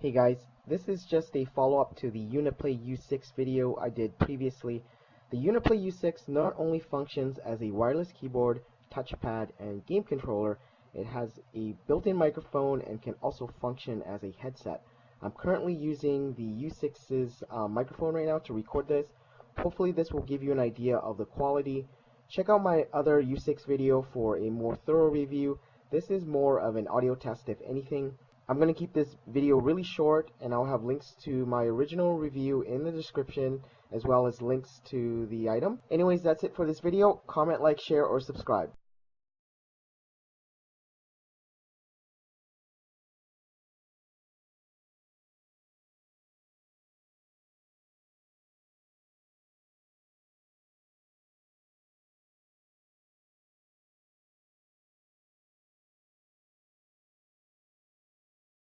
Hey guys, this is just a follow-up to the Uniplay U6 video I did previously. The Uniplay U6 not only functions as a wireless keyboard, touchpad, and game controller, it has a built-in microphone and can also function as a headset. I'm currently using the U6's microphone right now to record this. Hopefully this will give you an idea of the quality. Check out my other U6 video for a more thorough review. This is more of an audio test if anything. I'm going to keep this video really short, and I'll have links to my original review in the description as well as links to the item. Anyways, that's it for this video. Comment, like, share, or subscribe.